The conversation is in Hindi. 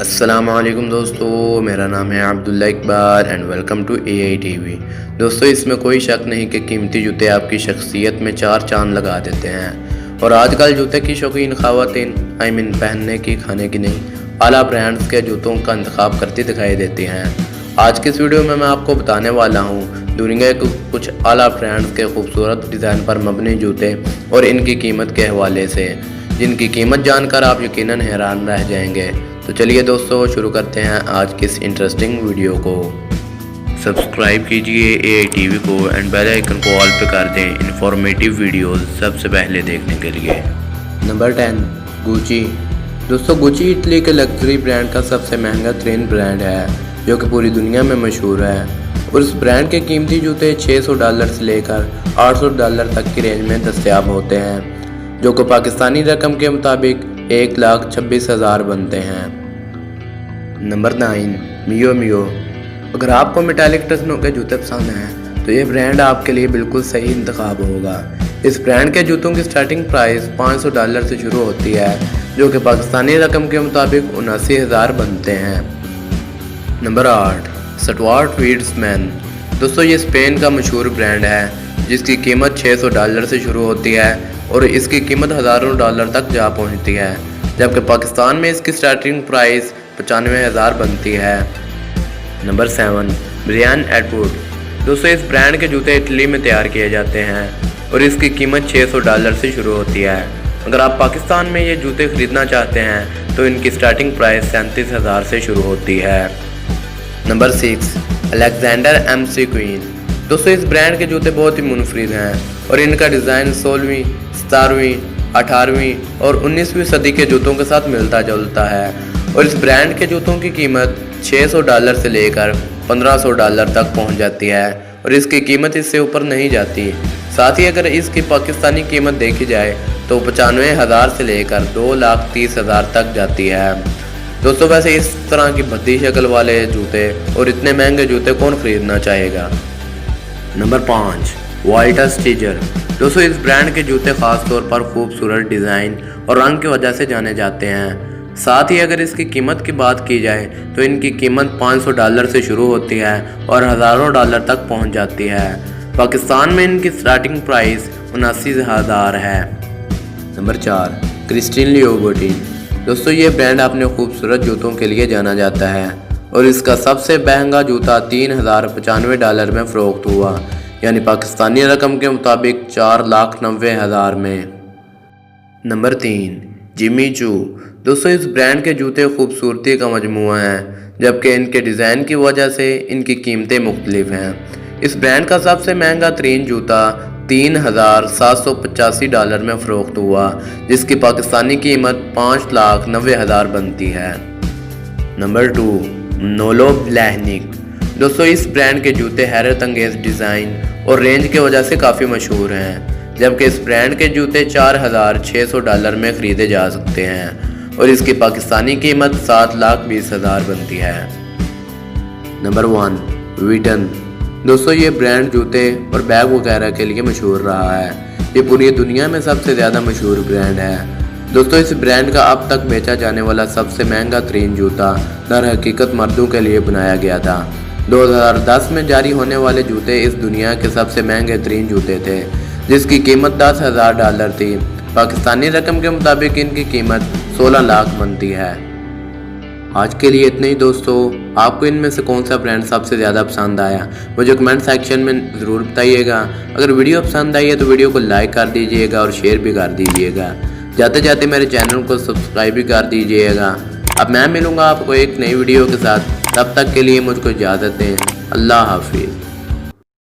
अस्सलामुअलैकुम दोस्तों, मेरा नाम है Abdullah Iqbal and welcome to AITV। दोस्तों, इसमें कोई शक नहीं कि कीमती जूते आपकी शख्सियत में चार चांद लगा देते हैं। और आजकल जूते की शौकीन ख़वातीन पहनने की, खाने की नहीं, आला ब्रांड्स के जूतों का इंतखाब करती दिखाई देती हैं। आज की इस वीडियो में मैं आपको बताने वाला हूँ दुनिया के कुछ आला ब्रांड्स के खूबसूरत डिज़ाइन पर मबनी जूते और इनकी कीमत के हवाले से, जिनकी कीमत जानकर आप यकीनन हैरान रह जाएंगे। तो चलिए दोस्तों, शुरू करते हैं आज की इस इंटरेस्टिंग वीडियो को। सब्सक्राइब कीजिए AITV को एंड बेल आइकन को ऑल पे कर दें इंफॉर्मेटिव वीडियोस सबसे पहले देखने के लिए। Number 10, Gucci. दोस्तों, गुची इटली के लग्जरी ब्रांड का सबसे महंगा तरीन ब्रांड है, जो कि पूरी दुनिया में मशहूर है। और इस ब्रांड के कीमती जूते $600 से लेकर $800 तक की रेंज में दस्तयाब होते हैं, जो कि पाकिस्तानी रकम के मुताबिक 1,26,000 बनते हैं। नंबर 9, मियो मियो। अगर आपको मेटालिक टचनों के जूते पसंद हैं तो ये ब्रांड आपके लिए बिल्कुल सही इंतखाब होगा। इस ब्रांड के जूतों की स्टार्टिंग प्राइस $500 से शुरू होती है, जो कि पाकिस्तानी रकम के मुताबिक 79,000 बनते हैं। Number 8, Stuart Weitzman. दोस्तों, ये स्पेन का मशहूर ब्रांड है, जिसकी कीमत $600 से शुरू होती है और इसकी कीमत हज़ारों डॉलर तक जा पहुंचती है, जबकि पाकिस्तान में इसकी स्टार्टिंग प्राइस 95,000 बनती है। Number 7, Brian Atwood. दोस्तों, इस ब्रांड के जूते इटली में तैयार किए जाते हैं और इसकी कीमत $600 से शुरू होती है। अगर आप पाकिस्तान में ये जूते खरीदना चाहते हैं तो इनकी स्टार्टिंग प्राइस 37,000 से शुरू होती है। Number 6, Alexander MC queen. दोस्तों, इस ब्रांड के जूते बहुत ही मुनफरिद हैं और इनका डिज़ाइन 16वीं, 17वीं, 18वीं और 19वीं सदी के जूतों के साथ मिलता जुलता है। और इस ब्रांड के जूतों की कीमत $600 से लेकर $1,500 तक पहुंच जाती है और इसकी कीमत इससे ऊपर नहीं जाती। साथ ही अगर इसकी पाकिस्तानी कीमत देखी जाए तो 95,000 से लेकर 2,30,000 तक जाती है। दोस्तों, वैसे इस तरह की भद्दी शक्ल वाले जूते और इतने महंगे जूते कौन खरीदना चाहेगा। Number 5, Walter Steiger. दोस्तों, इस ब्रांड के जूते ख़ास तौर पर खूबसूरत डिज़ाइन और रंग की वजह से जाने जाते हैं। साथ ही अगर इसकी कीमत की बात की जाए तो इनकी कीमत $500 से शुरू होती है और हज़ारों डॉलर तक पहुंच जाती है। पाकिस्तान में इनकी स्टार्टिंग प्राइस 79,000 है। Number 4, Christian Louboutin. दोस्तों, ये ब्रांड अपने खूबसूरत जूतों के लिए जाना जाता है और इसका सबसे महंगा जूता $3,095 में फ़रोख्त हुआ, यानी पाकिस्तानी रकम के मुताबिक 4,90,000 में। Number 3, Jimmy Choo. दोस्तों, इस ब्रांड के जूते खूबसूरती का मजमूआ हैं, जबकि इनके डिज़ाइन की वजह से इनकी कीमतें मुख्तलिफ हैं। इस ब्रांड का सबसे महंगा तरीन जूता $3,785 में फ़रोख्त हुआ, जिसकी पाकिस्तानी कीमत 5,90,000 बनती है। नंबर 2, नोलो ब्लहनिक। दोस्तों, इस ब्रांड के जूते हैरत अंगेज़ डिज़ाइन और रेंज की वजह से काफ़ी मशहूर हैं, जबकि इस ब्रांड के जूते $4,600 में ख़रीदे जा सकते हैं और इसकी पाकिस्तानी कीमत 7,20,000 बनती है। नंबर 1, विटन। दोस्तों, ये ब्रांड जूते और बैग वगैरह के लिए मशहूर रहा है। ये पूरी दुनिया में सबसे ज़्यादा मशहूर ब्रांड है। दोस्तों, इस ब्रांड का अब तक बेचा जाने वाला सबसे महंगा तरीन जूता दर हकीकत मर्दों के लिए बनाया गया था। 2010 में जारी होने वाले जूते इस दुनिया के सबसे महंगे तरीन जूते थे, जिसकी कीमत $10,000 थी। पाकिस्तानी रकम के मुताबिक इनकी कीमत 16 लाख बनती है। आज के लिए इतना ही दोस्तों। आपको इनमें से कौन सा ब्रांड सबसे ज़्यादा पसंद आया, मुझे कमेंट सेक्शन में ज़रूर बताइएगा। अगर वीडियो पसंद आई है तो वीडियो को लाइक कर दीजिएगा और शेयर भी कर दीजिएगा। जाते जाते मेरे चैनल को सब्सक्राइब भी कर दीजिएगा। अब मैं मिलूँगा आपको एक नई वीडियो के साथ, तब तक के लिए मुझको इजाज़त दें। अल्लाह हाफिज़।